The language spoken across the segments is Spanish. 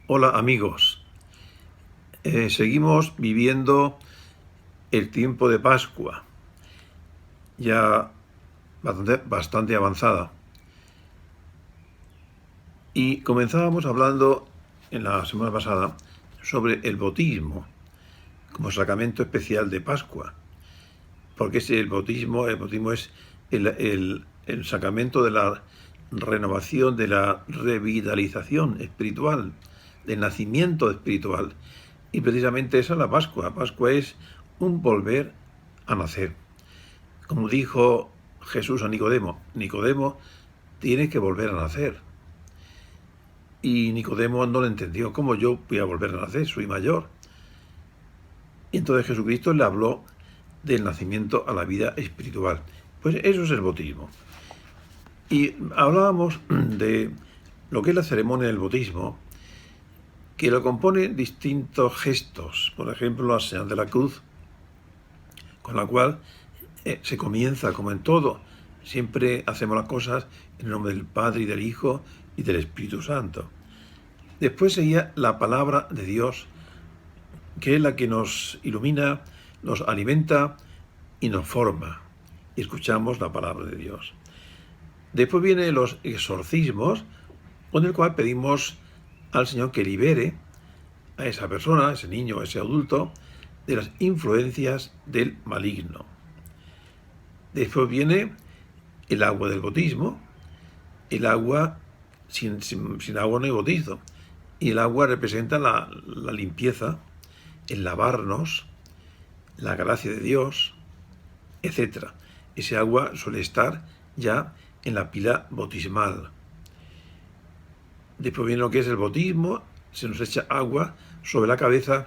Hola amigos, seguimos viviendo el tiempo de Pascua, ya bastante avanzada. Y comenzábamos hablando en la semana pasada sobre el bautismo como sacramento especial de Pascua, porque es el bautismo es el sacramento de la renovación, de la revitalización espiritual, del nacimiento espiritual. Y precisamente esa es la Pascua. Pascua es un volver a nacer. Como dijo Jesús a Nicodemo, Nicodemo tiene que volver a nacer. Y Nicodemo no lo entendió. ¿Cómo yo voy a volver a nacer? Soy mayor. Y entonces Jesucristo le habló del nacimiento a la vida espiritual. Pues eso es el bautismo. Y hablábamos de lo que es la ceremonia del bautismo, que lo compone distintos gestos. Por ejemplo, la señal de la cruz, con la cual se comienza, como en todo. Siempre hacemos las cosas en el nombre del Padre y del Hijo y del Espíritu Santo. Después seguía la palabra de Dios, que es la que nos ilumina, nos alimenta y nos forma. Y escuchamos la palabra de Dios. Después vienen los exorcismos, con el cual pedimos al Señor que libere a esa persona, a ese niño, a ese adulto, de las influencias del maligno. Después viene el agua del bautismo. El agua, sin agua no hay bautizo. Y el agua representa la limpieza, el lavarnos, la gracia de Dios, etc. Ese agua suele estar ya en la pila bautismal. Después viene lo que es el bautismo, se nos echa agua sobre la cabeza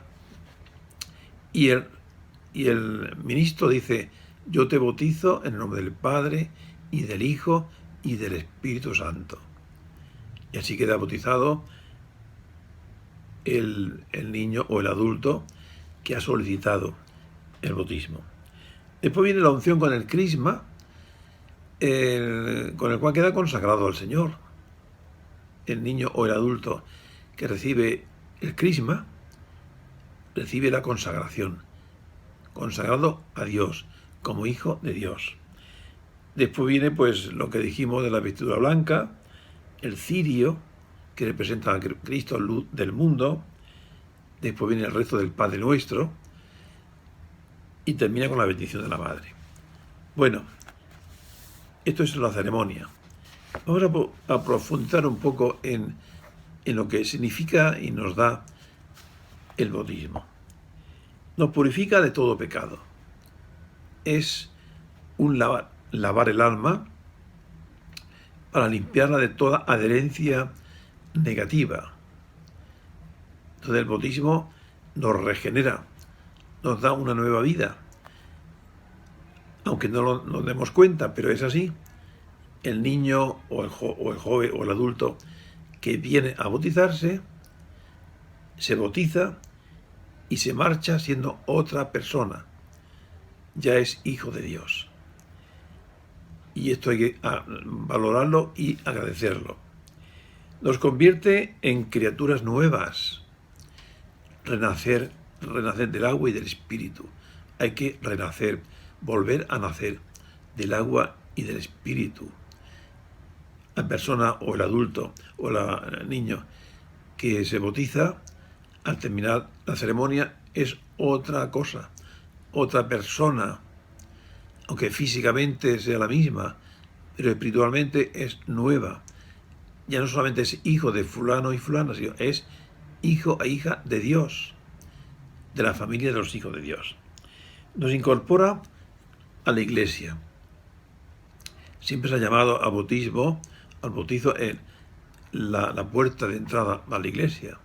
y el ministro dice: yo te bautizo en el nombre del Padre y del Hijo y del Espíritu Santo. Y así queda bautizado el niño o el adulto que ha solicitado el bautismo. Después viene la unción con el crisma, con el cual queda consagrado al Señor. El niño o el adulto que recibe el crisma recibe la consagración, consagrado a Dios, como hijo de Dios. Después viene pues lo que dijimos de la vestidura blanca, el cirio, que representa a Cristo, luz del mundo. Después viene el rezo del Padre Nuestro y termina con la bendición de la Madre. Bueno, esto es la ceremonia. Vamos a profundizar un poco en lo que significa y nos da el bautismo. Nos purifica de todo pecado. Es un lavar el alma para limpiarla de toda adherencia negativa. Entonces el bautismo nos regenera, nos da una nueva vida. Aunque no nos demos cuenta, pero es así. El niño o el joven o el adulto que viene a bautizarse se bautiza y se marcha siendo otra persona. Ya es hijo de Dios. Y esto hay que valorarlo y agradecerlo. Nos convierte en criaturas nuevas. Renacer del agua y del espíritu. Hay que renacer, volver a nacer del agua y del espíritu. La persona o el adulto o el niño que se bautiza, al terminar la ceremonia, es otra cosa, otra persona, aunque físicamente sea la misma, pero espiritualmente es nueva. Ya no solamente es hijo de fulano y fulana, sino es hijo e hija de Dios, de la familia de los hijos de Dios. Nos incorpora a la Iglesia. Siempre se ha llamado al bautizo en la puerta de entrada a la Iglesia.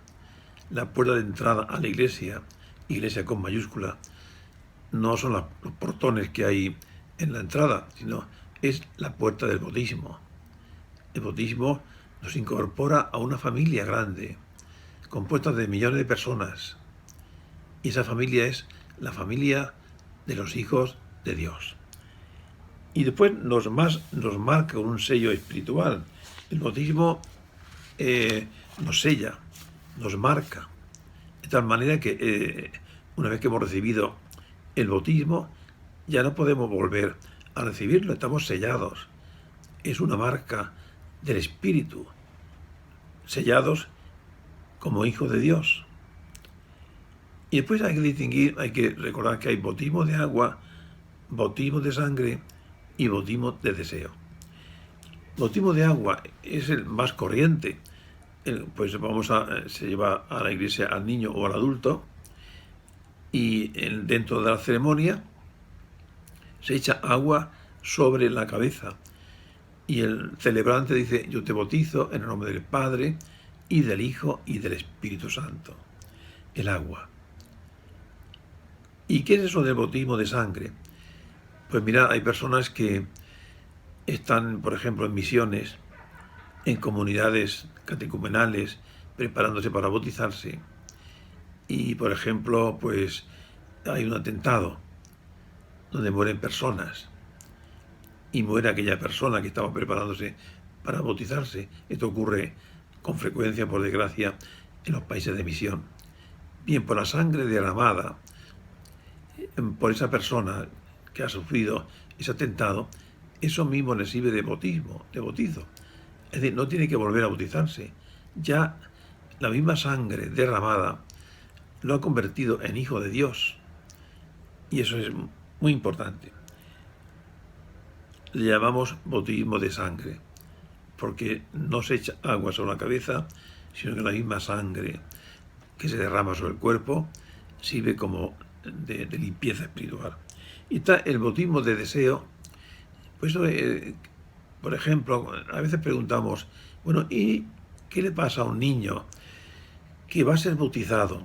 La puerta de entrada a la Iglesia con mayúscula, no son los portones que hay en la entrada, sino es la puerta del bautismo. El bautismo nos incorpora a una familia grande, compuesta de millones de personas. Y esa familia es la familia de los hijos de Dios. Y después nos marca con un sello espiritual. El bautismo nos sella, nos marca, de tal manera que una vez que hemos recibido el bautismo, ya no podemos volver a recibirlo, estamos sellados. Es una marca del Espíritu, sellados como hijos de Dios. Y después hay que distinguir, hay que recordar que hay bautismo de agua, bautismo de sangre y bautismo de deseo. Bautismo de agua es el más corriente. Pues se lleva a la iglesia al niño o al adulto y dentro de la ceremonia se echa agua sobre la cabeza y el celebrante dice: yo te bautizo en el nombre del Padre y del Hijo y del Espíritu Santo. El agua. ¿Y qué es eso del bautismo de sangre? Pues mira, hay personas que están, por ejemplo, en misiones, en comunidades catecumenales, preparándose para bautizarse, y por ejemplo, pues hay un atentado donde mueren personas y muere aquella persona que estaba preparándose para bautizarse. Esto ocurre con frecuencia, por desgracia, en los países de misión. Bien, por la sangre derramada por esa persona que ha sufrido ese atentado, eso mismo le sirve de bautismo, de bautizo. Es decir, no tiene que volver a bautizarse. Ya la misma sangre derramada lo ha convertido en hijo de Dios. Y eso es muy importante. Le llamamos bautismo de sangre, porque no se echa agua sobre la cabeza, sino que la misma sangre que se derrama sobre el cuerpo sirve como de limpieza espiritual. Y está el bautismo de deseo. Pues por ejemplo, a veces preguntamos, bueno, ¿y qué le pasa a un niño que va a ser bautizado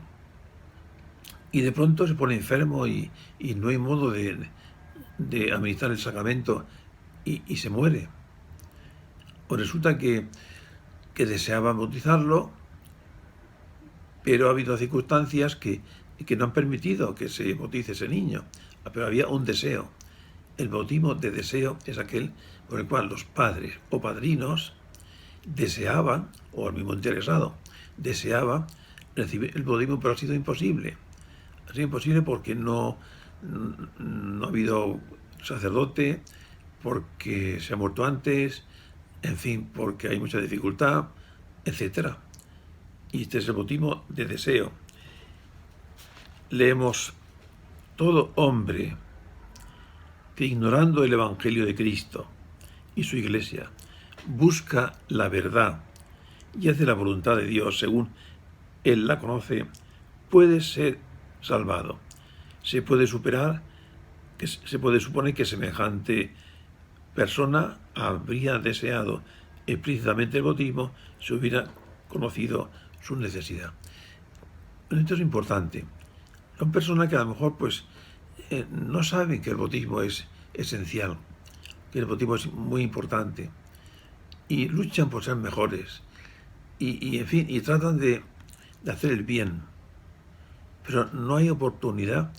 y de pronto se pone enfermo y no hay modo de administrar el sacramento y se muere? Pues resulta que deseaba bautizarlo, pero ha habido circunstancias que no han permitido que se bautice ese niño. Pero había un deseo. El bautismo de deseo es aquel por el cual los padres o padrinos deseaban, o el mismo interesado, deseaba recibir el bautismo, pero ha sido imposible. Ha sido imposible porque no ha habido sacerdote, porque se ha muerto antes, en fin, porque hay mucha dificultad, etc. Y este es el bautismo de deseo. Leemos: todo hombre que, ignorando el Evangelio de Cristo y su Iglesia, busca la verdad y hace la voluntad de Dios según Él la conoce, puede ser salvado. Se puede suponer que semejante persona habría deseado explícitamente el bautismo si hubiera conocido su necesidad. Esto es importante. Son personas que a lo mejor no saben que el bautismo es esencial, que el bautismo es muy importante, y luchan por ser mejores, en fin, y tratan de hacer el bien, pero no hay oportunidad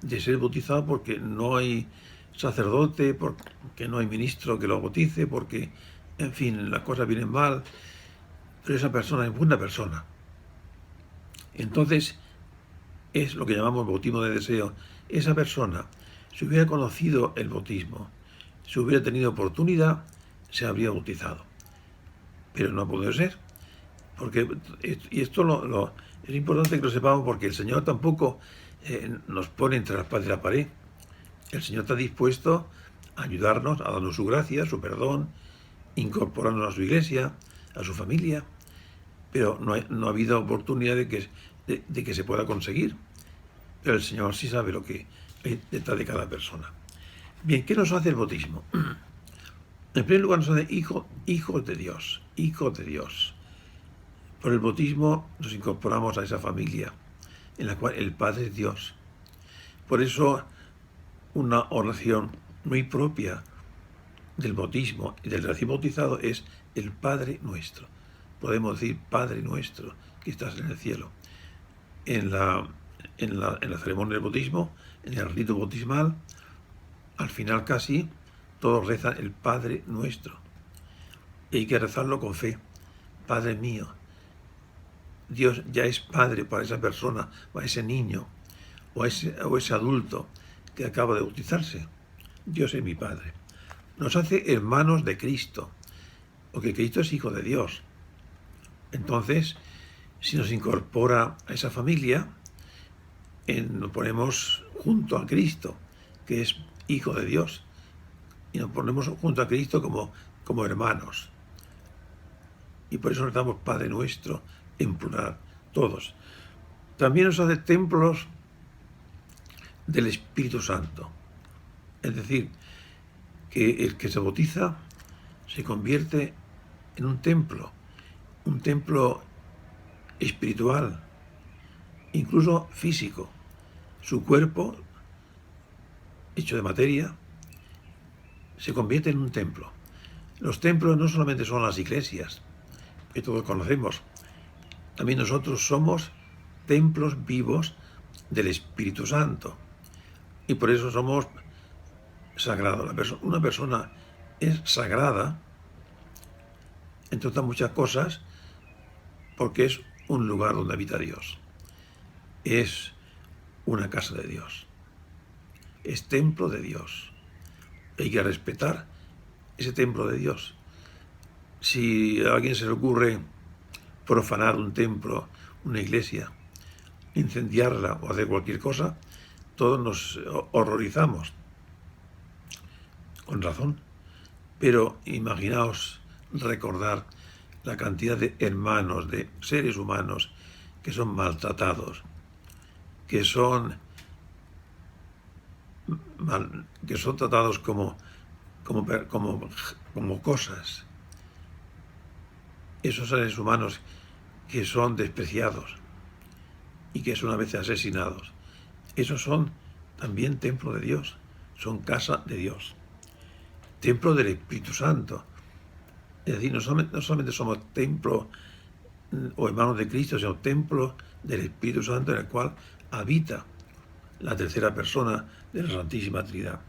de ser bautizado porque no hay sacerdote, porque no hay ministro que lo bautice, porque, en fin, las cosas vienen mal, pero esa persona es buena persona. Entonces, es lo que llamamos bautismo de deseo. Esa persona, si hubiera conocido el bautismo, si hubiera tenido oportunidad, se habría bautizado. Pero no ha podido ser. Y esto es importante que lo sepamos, porque el Señor tampoco nos pone entre la espada y la pared. El Señor está dispuesto a ayudarnos, a darnos su gracia, su perdón, incorporarnos a su iglesia, a su familia, pero no ha habido oportunidad de que se pueda conseguir. Pero el Señor sí sabe lo que hay detrás de cada persona. Bien, ¿qué nos hace el bautismo? En primer lugar, nos hace hijos de Dios, hijos de Dios. Por el bautismo nos incorporamos a esa familia en la cual el Padre es Dios. Por eso, una oración muy propia del bautismo y del recién bautizado es el Padre Nuestro. Podemos decir: Padre Nuestro, que estás en el cielo. En la ceremonia del bautismo, en el rito bautismal, al final casi todos rezan el Padre Nuestro. Y hay que rezarlo con fe. Padre mío, Dios ya es padre para esa persona, para ese niño, o ese adulto que acaba de bautizarse. Dios es mi Padre. Nos hace hermanos de Cristo, porque Cristo es Hijo de Dios. Entonces, si nos incorpora a esa familia, nos ponemos junto a Cristo, que es Hijo de Dios, y nos ponemos junto a Cristo como hermanos. Y por eso nos damos Padre Nuestro en plural, todos. También nos hace templos del Espíritu Santo. Es decir, que el que se bautiza se convierte en un templo espiritual, incluso físico. Su cuerpo, hecho de materia, se convierte en un templo. Los templos no solamente son las iglesias, que todos conocemos, también nosotros somos templos vivos del Espíritu Santo. Y por eso somos sagrados. Una persona es sagrada, entre otras muchas cosas, porque es un lugar donde habita Dios. Es una casa de Dios. Es templo de Dios. Hay que respetar ese templo de Dios. Si a alguien se le ocurre profanar un templo, una iglesia, incendiarla o hacer cualquier cosa, todos nos horrorizamos. Con razón. Pero imaginaos recordar la cantidad de hermanos, de seres humanos que son maltratados, que son tratados como cosas. Esos seres humanos que son despreciados y que son a veces asesinados. Esos son también templo de Dios, son casa de Dios, templo del Espíritu Santo. Es decir, no solamente somos templo o hermanos de Cristo, sino templo del Espíritu Santo en el cual habita la tercera persona de la Santísima Trinidad.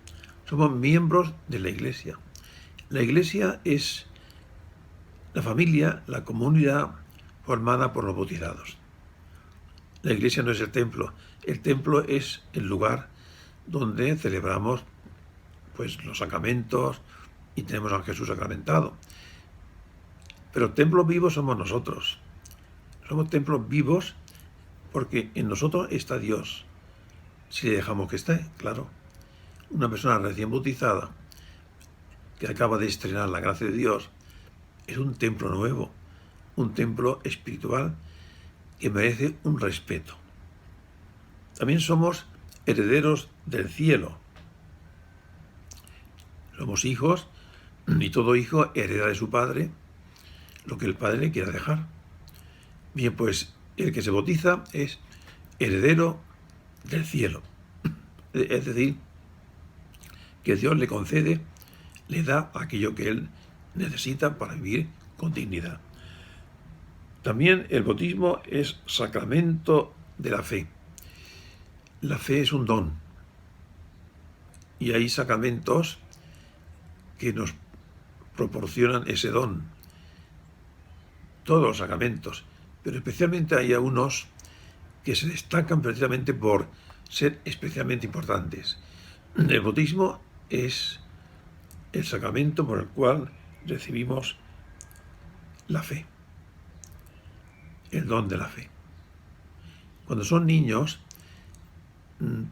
Somos miembros de la Iglesia. La Iglesia es la familia, la comunidad formada por los bautizados. La Iglesia no es el templo es el lugar donde celebramos pues los sacramentos y tenemos a Jesús sacramentado. Pero templos vivos somos nosotros. Somos templos vivos porque en nosotros está Dios. Si le dejamos que esté, claro. Una persona recién bautizada que acaba de estrenar la gracia de Dios es un templo nuevo, un templo espiritual que merece un respeto. También somos herederos del cielo. Somos hijos y todo hijo hereda de su padre lo que el padre le quiera dejar. Bien, pues el que se bautiza es heredero del cielo. Es decir, que Dios le concede, le da aquello que él necesita para vivir con dignidad. También el bautismo es sacramento de la fe. La fe es un don. Y hay sacramentos que nos proporcionan ese don. Todos los sacramentos, pero especialmente hay unos que se destacan precisamente por ser especialmente importantes. El bautismo es el sacramento por el cual recibimos la fe, el don de la fe. Cuando son niños,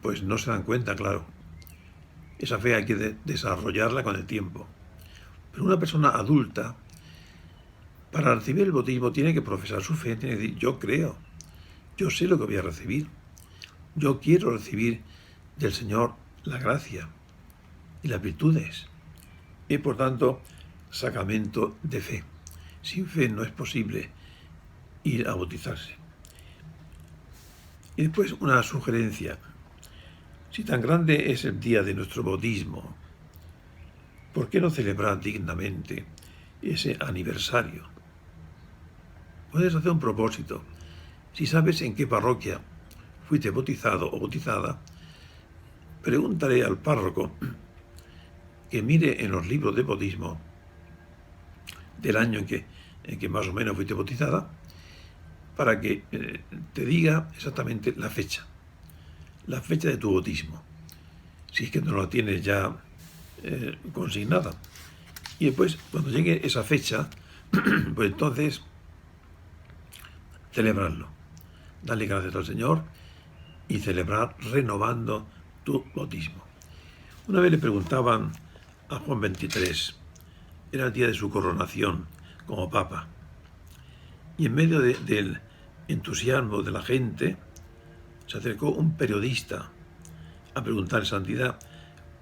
pues no se dan cuenta, claro. Esa fe hay que desarrollarla con el tiempo. Pero una persona adulta, para recibir el bautismo, tiene que profesar su fe, tiene que decir, yo creo, yo sé lo que voy a recibir, yo quiero recibir del Señor la gracia y las virtudes. Y por tanto, sacramento de fe. Sin fe no es posible ir a bautizarse. Y después una sugerencia. Si tan grande es el día de nuestro bautismo, ¿por qué no celebrar dignamente ese aniversario? Puedes hacer un propósito. Si sabes en qué parroquia fuiste bautizado o bautizada, pregúntale al párroco que mire en los libros de bautismo del año en que más o menos fuiste bautizada para que te diga exactamente la fecha de tu bautismo, si es que no la tienes ya consignada. Y después, cuando llegue esa fecha, pues entonces celebrarlo, darle gracias al Señor y celebrar renovando tu bautismo. Una vez le preguntaban a Juan XXIII, era el día de su coronación como papa, y en medio del entusiasmo de la gente, se acercó un periodista a preguntar, Santidad,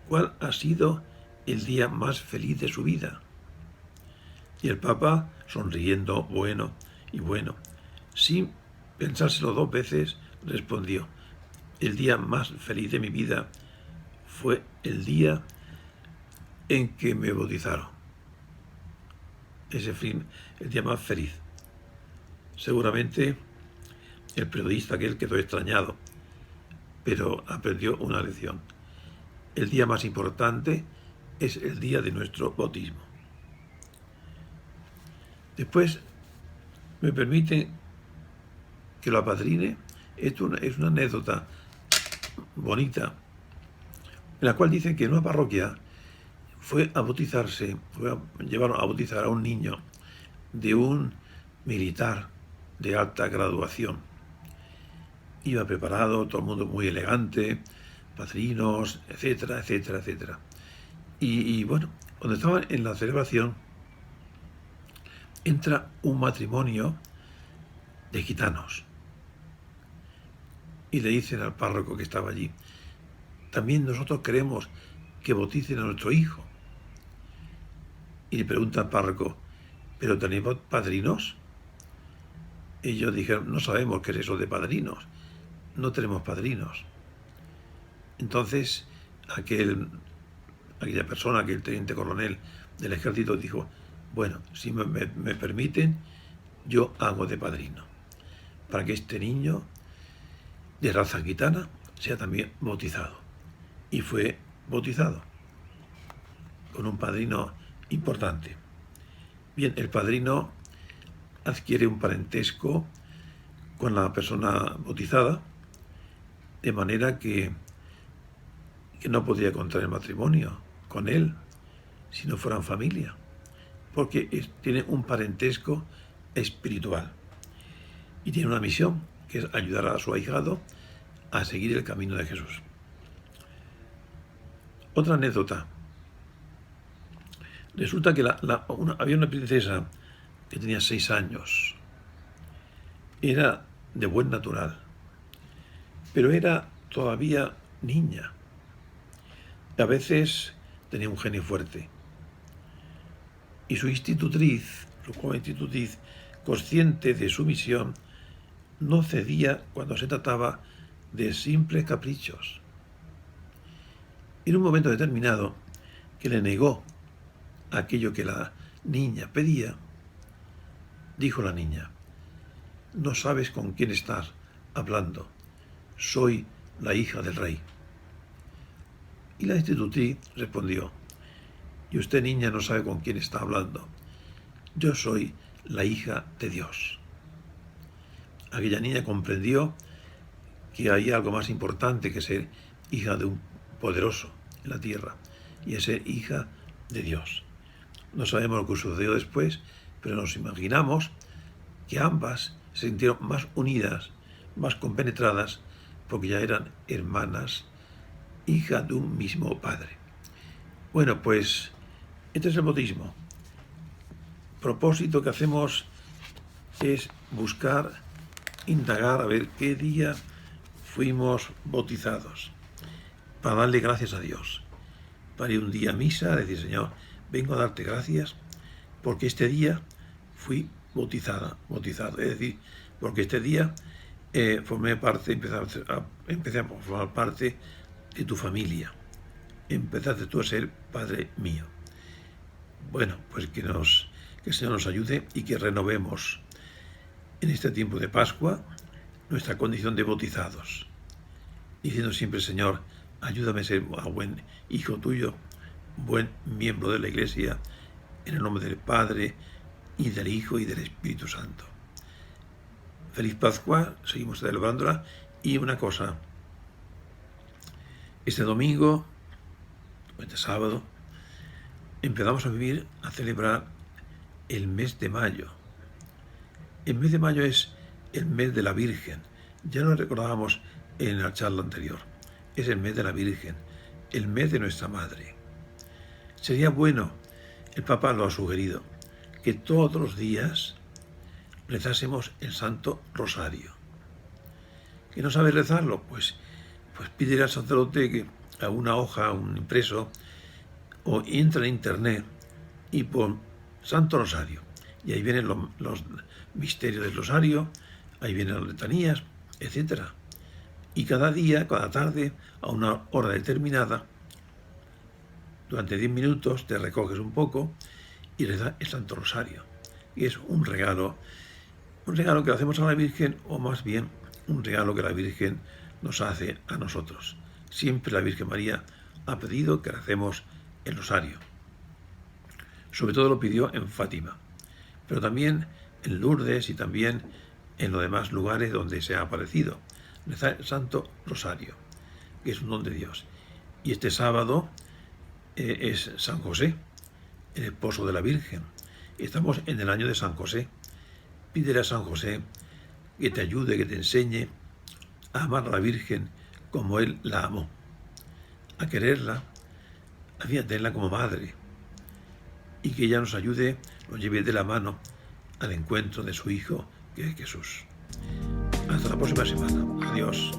¿cuál ha sido el día más feliz de su vida? Y el Papa, sonriendo, bueno, sin pensárselo dos veces, respondió, el día más feliz de mi vida fue el día en que me bautizaron. Ese fue el día más feliz. Seguramente el periodista aquel quedó extrañado, pero aprendió una lección. El día más importante es el día de nuestro bautismo. Después, me permiten que lo apadrine. Esto es una anécdota bonita, en la cual dicen que en una parroquia llevaron a bautizar a un niño de un militar de alta graduación. Iba preparado, todo el mundo muy elegante, padrinos, etcétera, etcétera, etcétera. Y bueno, cuando estaban en la celebración, entra un matrimonio de gitanos y le dicen al párroco que estaba allí, también nosotros queremos que bauticen a nuestro hijo. Y le pregunta al párroco, ¿pero tenemos padrinos? Ellos dijeron, no sabemos qué es eso de padrinos, no tenemos padrinos. Entonces, aquella persona, aquel teniente coronel del ejército dijo, bueno, si me permiten, yo hago de padrino, para que este niño de raza gitana sea también bautizado. Y fue bautizado con un padrino importante. Bien, el padrino adquiere un parentesco con la persona bautizada, de manera que no podría contraer matrimonio con él si no fueran familia, porque tiene un parentesco espiritual y tiene una misión, que es ayudar a su ahijado a seguir el camino de Jesús. Otra anécdota. Resulta que había una princesa que tenía 6 años. Era de buen natural, pero era todavía niña. A veces tenía un genio fuerte. Y su joven institutriz, consciente de su misión, no cedía cuando se trataba de simples caprichos. En un momento determinado, que le negó aquello que la niña pedía, dijo la niña, no sabes con quién estás hablando, soy la hija del rey. Y la institutriz respondió, y usted, niña, no sabe con quién está hablando, yo soy la hija de Dios. Aquella niña comprendió que hay algo más importante que ser hija de un poderoso en la tierra, y es ser hija de Dios. No sabemos lo que sucedió después, pero nos imaginamos que ambas se sintieron más unidas, más compenetradas, porque ya eran hermanas, hijas de un mismo padre. Bueno, pues este es el bautismo. Propósito que hacemos es buscar, indagar, a ver qué día fuimos bautizados, para darle gracias a Dios. Para ir un día a misa, decir, Señor, vengo a darte gracias porque este día fui bautizado, es decir, porque este día empecé a formar parte de tu familia, empezaste tú a ser Padre mío. Bueno, pues que el Señor nos ayude y que renovemos en este tiempo de Pascua nuestra condición de bautizados, diciendo siempre, Señor, ayúdame a ser un buen hijo tuyo, buen miembro de la Iglesia, en el nombre del Padre, y del Hijo, y del Espíritu Santo. Feliz Pascua, seguimos celebrándola. Y una cosa, este domingo, este sábado, empezamos a celebrar el mes de mayo. El mes de mayo es el mes de la Virgen. Ya lo recordábamos en la charla anterior. Es el mes de la Virgen, el mes de nuestra Madre. Sería bueno, el Papa lo ha sugerido, que todos los días rezásemos el Santo Rosario. ¿Que no sabes rezarlo? Pues pídele al sacerdote que a una hoja, un impreso, o entra en internet y pon Santo Rosario. Y ahí vienen los misterios del Rosario, ahí vienen las letanías, etc. Y cada día, cada tarde, a una hora determinada, durante 10 minutos te recoges un poco y rezas el Santo Rosario. Y es un regalo que le hacemos a la Virgen, o más bien un regalo que la Virgen nos hace a nosotros. Siempre la Virgen María ha pedido que recemos el Rosario. Sobre todo lo pidió en Fátima, pero también en Lourdes y también en los demás lugares donde se ha aparecido. Rezar el Santo Rosario, que es un don de Dios. Y este sábado es San José, el esposo de la Virgen. Estamos en el año de San José. Pídele a San José que te ayude, que te enseñe a amar a la Virgen como él la amó, a quererla, a tenerla como madre, y que ella nos ayude, nos lleve de la mano al encuentro de su Hijo, que es Jesús. Hasta la próxima semana. Adiós.